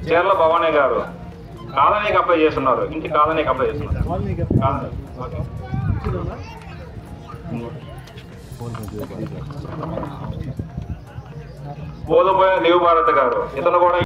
చీర్ల భవానీ గారు కాలనీకి అప్లై చేస్తున్నారు. ఇంటి కాలనీకి అప్లై చేస్తున్నారు. పోదపోయిన లీవ్ భారత్ గారు ఇతను కూడా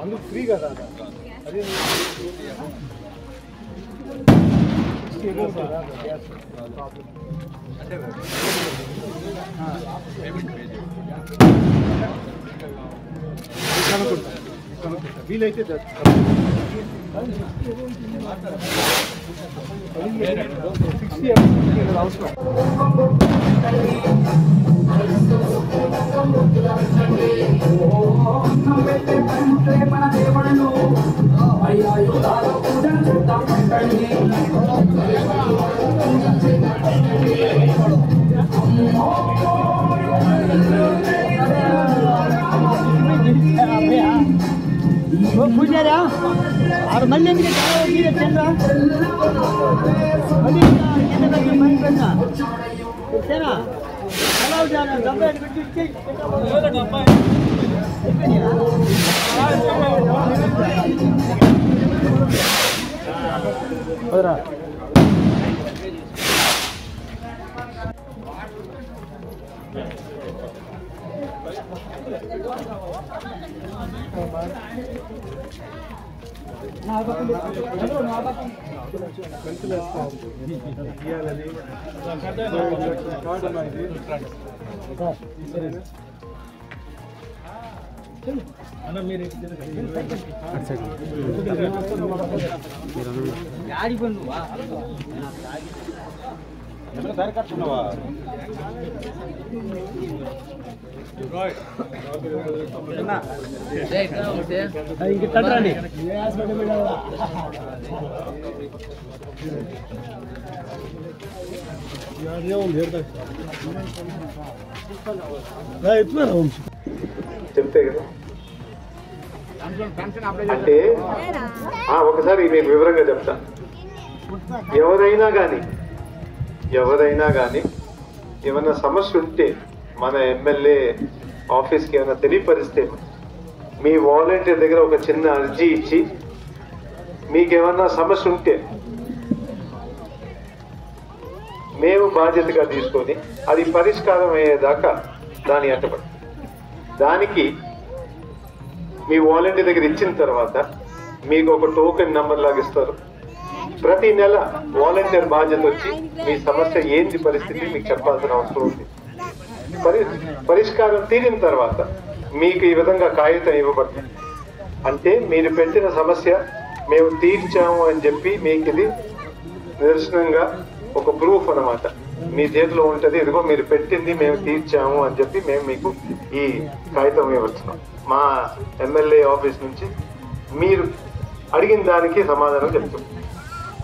అందుకు ఫ్రీ కదా అదే వీలైతే అవసరం పూజారా ఆరు మళ్ళీ చంద్ర చెప్తే కదా అంటే ఒకసారి మీకు వివరంగా చెప్తా. ఎవరైనా కానీ ఏమైనా సమస్య ఉంటే మన ఎమ్మెల్యే ఆఫీస్కి ఏమైనా తెలియపరిస్తే మీ వాలంటీర్ దగ్గర ఒక చిన్న అర్జీ ఇచ్చి మీకు ఏమన్నా సమస్య ఉంటే మేము బాధ్యతగా తీసుకొని అది పరిష్కారం అయ్యేదాకా దాని అంటపడి దానికి మీ వాలంటీర్ దగ్గర ఇచ్చిన తర్వాత మీకు ఒక టోకెన్ నెంబర్ లాగా ఇస్తారు. ప్రతి నెల వాలంటీర్ బాధ్యత వచ్చి మీ సమస్య ఏంటి పరిస్థితి మీకు చెప్పాల్సిన అవసరం ఉంది. పరిష్కారం తీరిన తర్వాత మీకు ఈ విధంగా కాగితం ఇవ్వబడుతుంది. అంటే మీరు పెట్టిన సమస్య మేము తీర్చాము అని చెప్పి మీకు ఇది నిదర్శనంగా ఒక ప్రూఫ్ అన్నమాట మీ చేతిలో ఉంటుంది. ఇదిగో మీరు పెట్టింది మేము తీర్చాము అని చెప్పి మేము మీకు ఈ కాగితం ఇవ్వచ్చున్నాం. మా ఎమ్మెల్యే ఆఫీస్ నుంచి మీరు అడిగిన దానికి సమాధానం చెప్తున్నాం.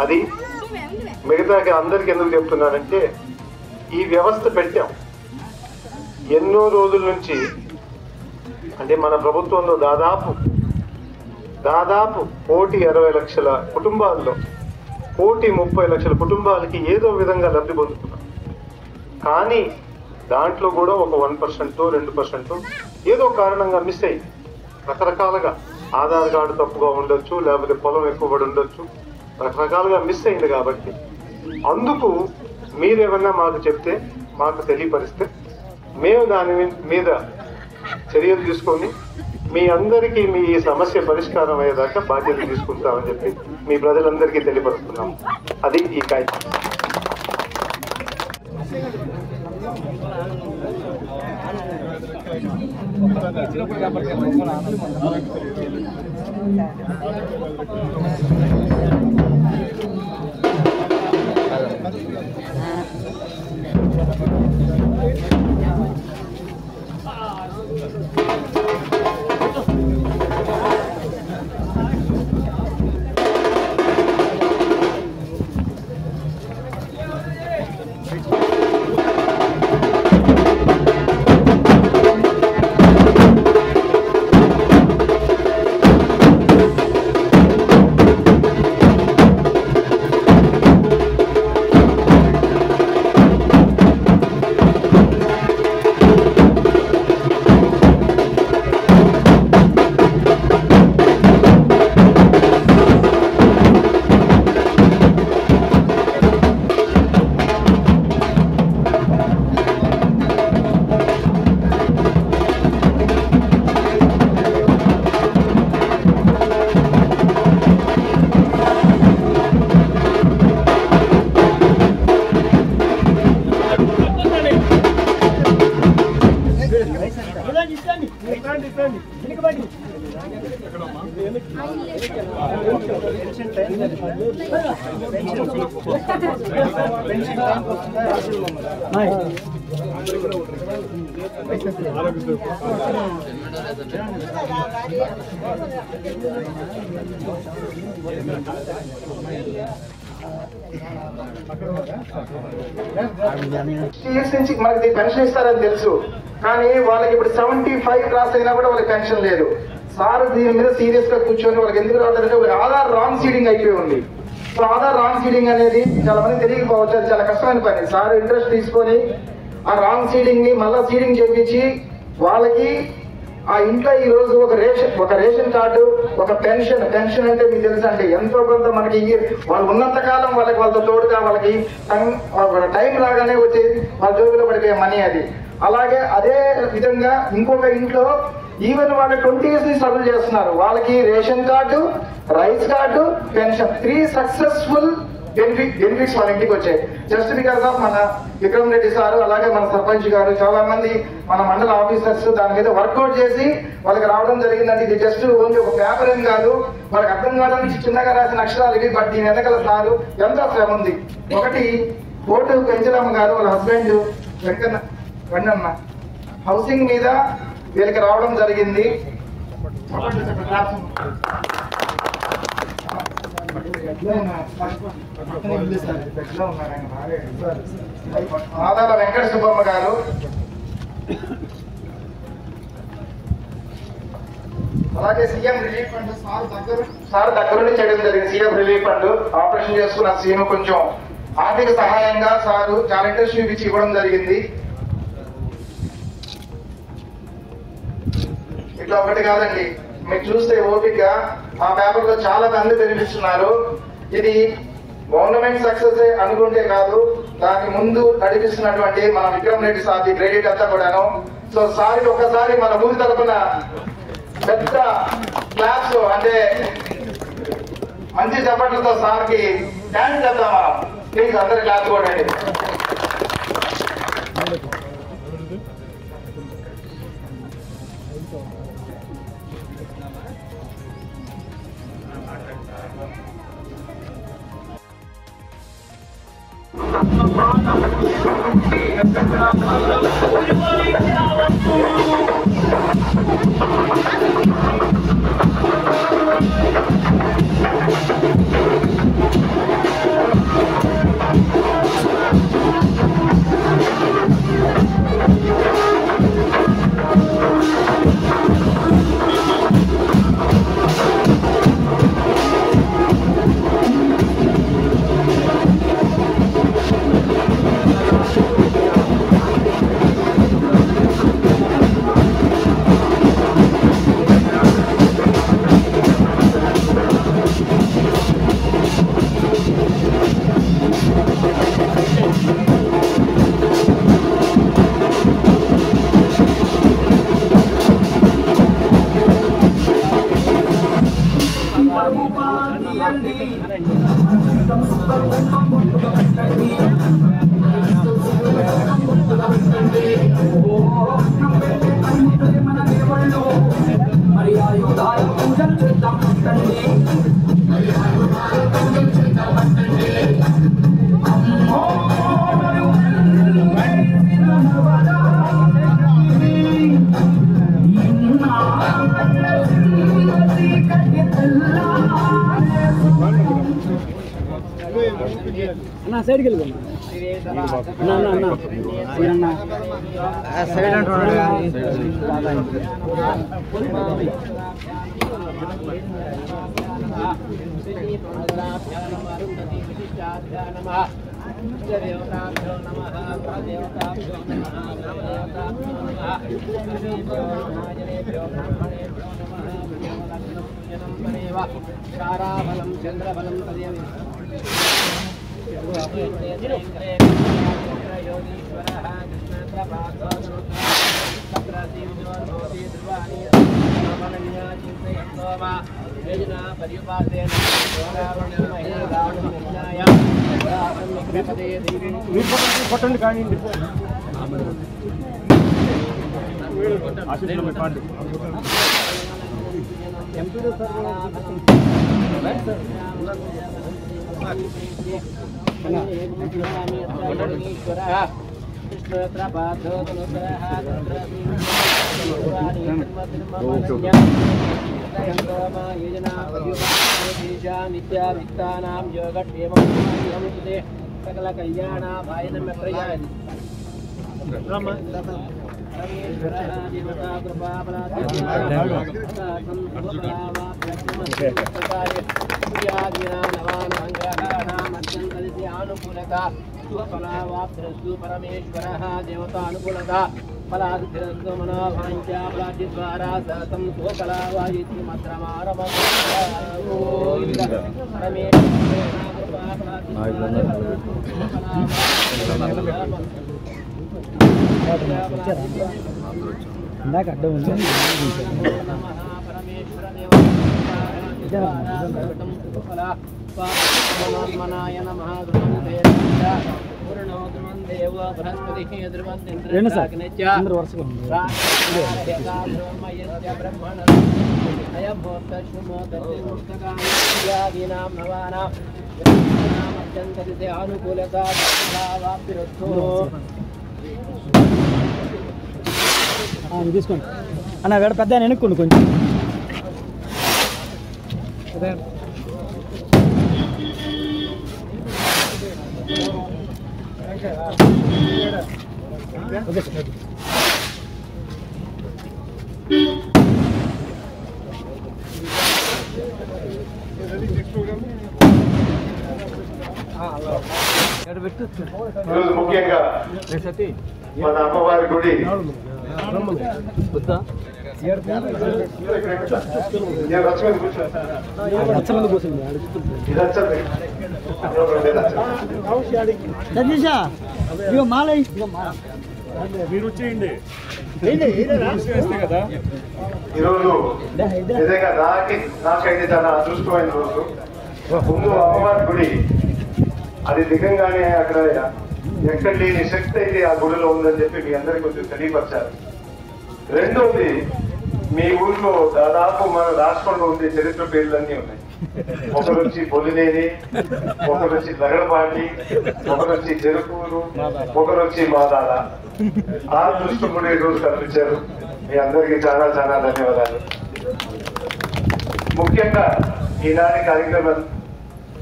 అది మిగతాకి అందరికి ఎందుకు చెప్తున్నానంటే ఈ వ్యవస్థ పెట్టాం ఎన్నో రోజుల నుంచి. అంటే మన ప్రభుత్వంలో దాదాపు 1,60,00,000 కుటుంబాల్లో 1,30,00,000 కుటుంబాలకి ఏదో విధంగా లబ్ధి పొందుతున్నాం. కానీ దాంట్లో కూడా ఒక 1%, 2% ఏదో కారణంగా మిస్ అయ్యి రకరకాలుగా ఆధార్ కార్డు తప్పుగా ఉండొచ్చు, లేకపోతే పొలం ఎక్కువ పడి ఉండొచ్చు, రకరకాలుగా మిస్ అయింది. కాబట్టి అందుకు మీరేమన్నా మాకు చెప్తే, మాకు తెలియపరిస్తే మేము దాని మీద చర్యలు తీసుకొని మీ అందరికీ మీ సమస్య పరిష్కారం అయ్యేదాకా బాధ్యత తీసుకుంటామని చెప్పి మీ ప్రజలందరికీ తెలియపరుస్తున్నాం. అది ఈ కాగితం. నుంచి మనకి పెన్షన్ ఇస్తారని తెలుసు, కానీ వాళ్ళకి ఇప్పుడు 75 క్రాస్ అయినా కూడా వాళ్ళకి పెన్షన్ లేదు. సార్ దీని మీద సీరియస్ గా కూర్చొని వాళ్ళకి ఎందుకు రావట్లేదంటే ఆధార్ రాంగ్ సీడింగ్ అయిపోయి ఉంది. సో ఆధార్ రాంగ్ సీడింగ్ అనేది చాలా మంది తెలియకపోవచ్చు, అది చాలా కష్టమైన పని. సార్ ఇంట్రెస్ట్ తీసుకొని ఆ రాంగ్ సీడింగ్ ని మళ్ళా సీడింగ్ చేయించి వాళ్ళకి ఆ ఇంట్లో ఈ రోజు ఒక రేషన్ కార్డు, ఒక పెన్షన్ అంటే మీకు తెలుసా అంటే ఎంతో కొంత మనకి వాళ్ళు ఉన్నంత కాలం వాళ్ళతో తోడుగా వాళ్ళకి టైం రాగానే వచ్చి వాళ్ళ జోబులో పడిపోయే మనీ అది. అలాగే అదే విధంగా ఇంకొక ఇంట్లో ఈవెన్ వాళ్ళు 20 years నుంచి స్ట్రగుల్ చేస్తున్నారు. వాళ్ళకి ration card, rice card, pension 3 successful benefits వాళ్ళ ఇంటికి వచ్చాయి. జస్ట్ బికాస్ ఆఫ్ మన విక్రమ్ రెడ్డి సార్, అలాగే మన సర్పంచ్ గారు, చాలా మంది మన మండల ఆఫీసర్స్ దాని మీద వర్కౌట్ చేసి వాళ్ళకి రావడం జరిగిందండి. ఇది జస్ట్ ఓన్లీ ఒక పేపర్ ఏం కాదు, వాళ్ళకి అర్థం కావడానికి చిన్నగా రాసిన అక్షరాలు ఇవి. బట్ దీని వెనకాల సారు ఎంతో శ్రమ ఉంది. ఒకటి కోటు పెంచలమ్మ గారు వాళ్ళ హస్బెండ్ వెంకన్న హౌసింగ్ మీద వీళ్ళకి రావడం జరిగింది. ఆదాల వెంకట సుబ్బమ్మ గారు, అలాగే సీఎం రిలీఫ్ ఫండ్ సార్ దగ్గరుండి చేయడం జరిగింది. సీఎం రిలీఫ్ ఫండ్ ఆపరేషన్ చేసుకున్న సీఎం కొంచెం ఆర్థిక సహాయంగా సారు చాలా ఇంట్రెస్ట్ చూపించి ఇవ్వడం జరిగింది. ఇట్లా ఒకటి కాదండి, మీరు చూస్తే ఓపిక ఆ పేపర్ లో చాలా మంది బెనిఫిట్స్తున్నారు. ఇది గవర్నమెంట్ సక్సెస్ అనుకుంటే కాదు, దానికి ముందు నడిపిస్తున్నటువంటి మన విక్రమ్ రెడ్డి సార్ క్రెడిట్ అంతా కూడాను. సో సార్కి ఒక్కసారి మన ఊరి తరపున పెద్ద క్లాప్స్ అంటే మంచి చప్పట్లతో సార్కి థ్యాంక్స్ చెప్తాం మనం. ప్లీజ్ అందరి క్లాప్స్ కొట్టండి. అన్న సైడ్కి వెళ్ళి అన్న సైడ్ అంటున్నాడు. తారాబలం చంద్రబలం కొట్టండి కానీ నిత్యావిత్తానాం సకల కళ్యాణ భాయన ప్రయాది పరమేశ్వర దేవతానుకూలత ఫలాధిరస్తు మనోభాంచాఫలాది ద్వారా సతం స్వకళావాయితి మత్రమారమ ఇందాక అడ్డం ఉంది. రెండు సార్ అందరూ వరుసగా అనుకూలత తీసుకోండి అన్న. వేడ పెద్ద వెనుక్కోండి కొంచెం. Okay sir. ఈరోజు ముఖ్యంగా మన అమ్మవారి గుడి సతీషా ఇగో మాల మీరు వచ్చేయండి. ఈరోజు నిజంగా నాకైతే చాలా అదృష్టమైన రోజు. ముందు అమ్మవారి గుడి అది దిగంగానే అక్కడ ఎక్కడ లేని శక్తి అయితే ఆ గుడిలో ఉందని చెప్పి మీ అందరికీ కొంచెం తెలియపరిచారు. రెండోది, మీ ఊళ్ళో దాదాపు మన రాష్ట్రంలో ఉండే చరిత్ర పేర్లన్నీ ఉన్నాయి. ఒకరు వచ్చి బొలినేని, ఒకరు వచ్చి లగడపాటి, ఒకరు వచ్చి చెరుకూరు, ఒకరు వచ్చి మాదాల. ఆ దృష్టి కూడా ఈ రోజు కల్పించారు. మీ అందరికీ చాలా చాలా ధన్యవాదాలు. ముఖ్యంగా ఈనాటి కార్యక్రమం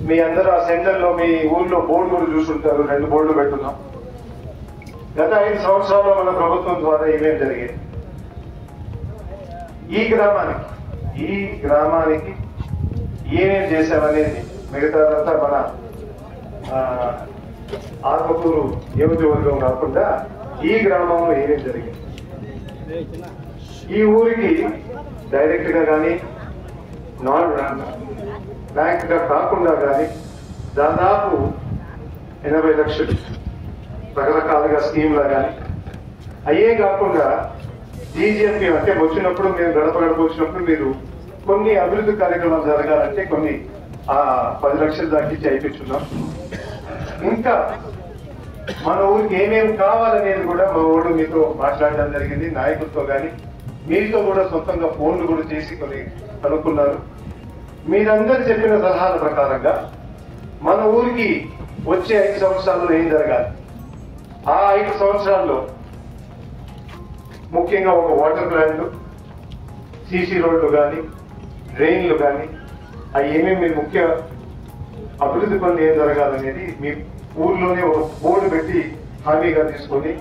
మీ అందరూ ఆ సెంటర్ లో మీ ఊర్లో బోర్డులు చూసుంటారు. 2 బోర్డులు పెట్టున్నాం. గత 5 సంవత్సరాల్లో మన ప్రభుత్వం ద్వారా ఏమేమి జరిగింది, ఈ గ్రామానికి ఏమేమి చేశామనేది మిగతాదంతా మన ఆత్మకూరు నియోజకవర్గం కాకుండా ఈ గ్రామంలో ఏమేమి జరిగింది, ఈ ఊరికి డైరెక్ట్ గా కానీ నాన్ బ్యాంక్ గా కాకుండా కానీ దాదాపు 80 లక్షలు రకరకాలుగా స్కీమ్లా కానీ అయ్యే కాకుండా జీజీఎంపీ అంటే వచ్చినప్పుడు మీరు గడప వచ్చినప్పుడు మీరు కొన్ని అభివృద్ధి కార్యక్రమాలు జరగాలంటే కొన్ని 10 లక్షలు దాటించి అయిపించున్నాం. ఇంకా మన ఊరికి ఏమేమి కావాలనేది కూడా మా ఊరు మీతో మాట్లాడడం జరిగింది. నాయకులతో కానీ మీతో కూడా సొంతంగా ఫోన్లు కూడా చేసి కొన్ని కనుక్కున్నారు. మీరందరూ చెప్పిన సలహాల ప్రకారంగా మన ఊరికి వచ్చే 5 సంవత్సరాల్లో ఏం జరగాలి, ఆ 5 సంవత్సరాల్లో ముఖ్యంగా ఒక వాటర్ ప్లాంట్, సీసీ రోడ్లు కానీ, డ్రైన్లు కానీ, అవి ఏమేమి మీరు ముఖ్య అభివృద్ధి పనులు ఏం జరగాలనేది మీ ఊర్లోనే ఒక బోర్డు పెట్టి హామీగా తీసుకొని,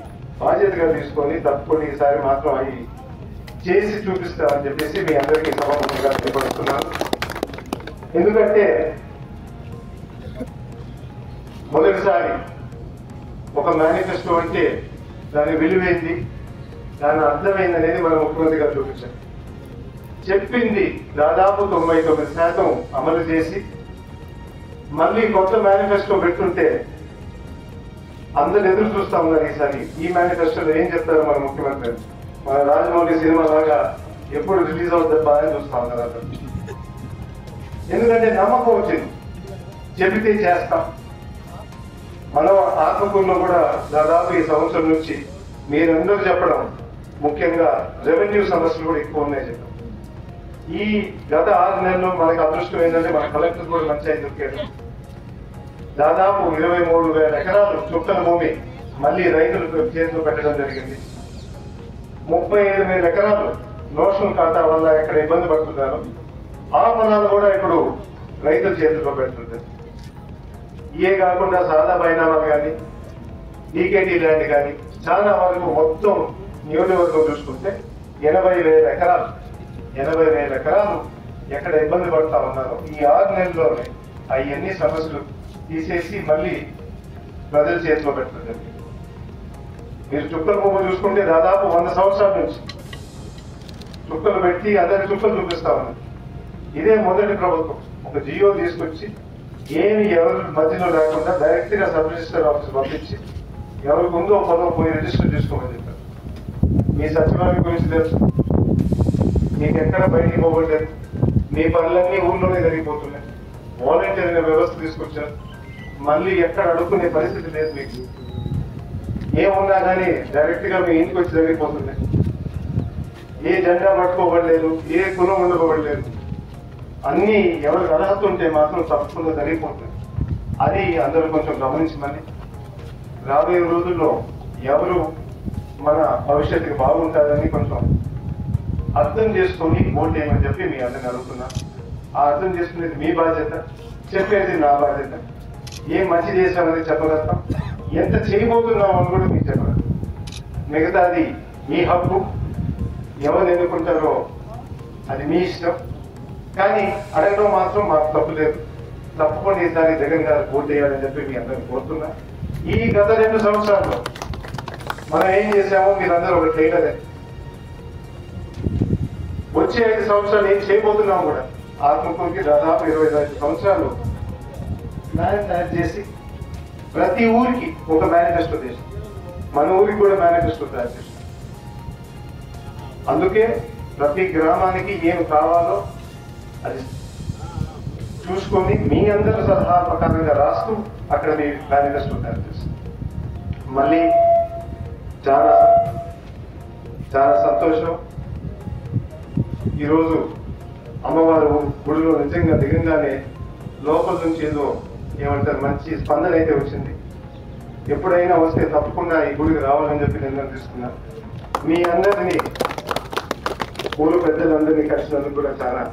బాధ్యతగా తీసుకొని, తప్పకుండా ఈసారి మాత్రం అవి చేసి చూపిస్తామని చెప్పేసి మీ అందరికీ సభాముఖంగా తెలియపరుస్తున్నాను. ఎందుకంటే మొదటిసారి ఒక మేనిఫెస్టో అంటే దాని విలువైంది, దాని అర్థమైంది అనేది మన ముఖ్యమంత్రిగా చూపించారు. చెప్పింది దాదాపు 99% అమలు చేసి మళ్ళీ కొత్త మేనిఫెస్టో పెట్టుంటే అందరు ఎదురు చూస్తా ఉన్నారు. ఈసారి ఈ మేనిఫెస్టోలో ఏం చెప్తారో మన ముఖ్యమంత్రి, మన రాజమౌళి సినిమా లాగా ఎప్పుడు రిలీజ్ అవుతుందా అని చూస్తా ఉన్నారు అందరు. ఎందుకంటే నమ్మకం వచ్చింది, చెబితే చేస్తాం. మనం ఆత్మకూరులో కూడా దాదాపు ఈ సంవత్సరం నుంచి మీరందరూ చెప్పడం, ముఖ్యంగా రెవెన్యూ సమస్యలు కూడా ఎక్కువ ఉన్నాయి చెప్పడం. ఈ గత 6 నెలల్లో మనకి అదృష్టం ఏంటంటే మన కలెక్టర్ కూడా మంచి దొరికాడు. దాదాపు 23,000 ఎకరాలు చుక్కల భూమి మళ్ళీ రైతులకు చేతిలో పెట్టడం జరిగింది. 35,000 ఎకరాలు నోషనల్ ఖాతా వల్ల ఎక్కడ ఇబ్బంది పడుతున్నారు, ఆ పొలాలు కూడా ఇప్పుడు రైతుల చేతిలో పెడుతుంటారు. ఇవే కాకుండా సాదా బైనామాలు కానీ, డీకేటీ ల్యాండ్ కానీ చాలా వరకు మొత్తం నియోజకవర్గం చూసుకుంటే 80,000 ఎకరాలు ఎక్కడ ఇబ్బంది పడుతా ఉన్నారు. ఈ 6 నెలల్లోనే అవన్నీ సమస్యలు తీసేసి మళ్ళీ ప్రజల చేతిలో పెడుతుంది. మీరు చుక్కల బొమ్మ చూసుకుంటే దాదాపు 100 సంవత్సరాల నుంచి చుక్కలు పెట్టి అందరి చుక్కలు చూపిస్తా ఉన్నారు. ఇదే మొదటి ప్రభుత్వం ఒక జియో తీసుకొచ్చి ఏమి ఎవరి మధ్యలో లేకుండా డైరెక్ట్ గా సబ్ రిజిస్టర్ ఆఫీస్ పంపించి ఎవరికి ఉందో పొలం పోయి రిజిస్టర్ చేసుకోమని చెప్పారు. మీ సచివాలయం గురించి తెలుసు, మీకు ఎక్కడ బయటికి పోగొట్టారు, మీ పనులన్నీ ఊళ్ళోనే జరిగిపోతున్నాయి. వాలంటీర్ వ్యవస్థ తీసుకొచ్చారు, మళ్ళీ ఎక్కడ అడుక్కునే పరిస్థితి లేదు. మీకు ఏమున్నా కానీ డైరెక్ట్ గా మీ ఇంటికి వచ్చి జరిగిపోతున్నాయి. ఏ జెండా పట్టుకోబడలేదు, ఏ కులం ఉండబడలేదు. అన్ని ఎవరికి అర్హత ఉంటే మాత్రం తప్పకుండా జరిగిపోతుంది. అది అందరూ కొంచెం గమనించమని, రాబోయే రోజుల్లో ఎవరు మన భవిష్యత్తుకి బాగుంటారని కొంచెం అర్థం చేసుకొని ఓటు వేయమని చెప్పి మీ అందరిని అడుగుతున్నా. ఆ అర్థం చేసుకునేది మీ బాధ్యత, చెప్పేది నా బాధ్యత. ఏం మంచి చేశామని చెప్పగలుగుతాం, ఎంత చేయబోతున్నాం అని కూడా మీకు చెప్పగలుగుతాం. మిగతాది మీ హక్కు, ఎవరు ఎన్నుకుంటారో అది మీ ఇష్టం. కానీ అడగడం మాత్రం మాకు తప్పు లేదు. తప్పకుండా ఈసారి జగన్ గారు ఓటు వేయాలని చెప్పి మీ అందరిని కోరుతున్నా. ఈ గత 2 సంవత్సరాల్లో మనం ఏం చేశామో మీరందరూ ఒక ట్రైలరే. వచ్చే 5 సంవత్సరాలు ఏం చేయబోతున్నాం కూడా. ఆత్మకూరుకి దాదాపు 25 సంవత్సరాలు ప్లాన్ తయారు చేసి ప్రతి ఊరికి ఒక మేనిఫెస్టో చేసి మన ఊరికి కూడా మేనిఫెస్టో తయారు చేసి, అందుకే ప్రతి గ్రామానికి ఏం కావాలో అది చూసుకొని మీ అందరూ సలహా ప్రకారంగా రాస్తూ అక్కడ మీ మేనిఫెస్టో తయారు చేస్తాం. మళ్ళీ చాలా చాలా సంతోషం. ఈరోజు అమ్మవారు గుడిలో నిజంగా దిగంగానే లోపల నుంచి ఏదో ఏమంటారు మంచి స్పందన అయితే వచ్చింది. ఎప్పుడైనా వస్తే తప్పకుండా ఈ గుడికి రావాలని చెప్పి నిర్ణయం తీసుకున్నాను. మీ అందరినీ ఊరు పెద్దలందరినీ కలిసినందుకు కూడా చాలా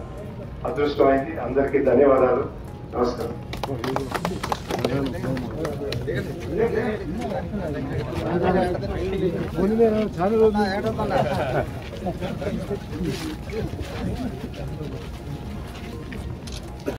అదృష్టమైంది. అందరికీ ధన్యవాదాలు. నమస్కారం. చాలా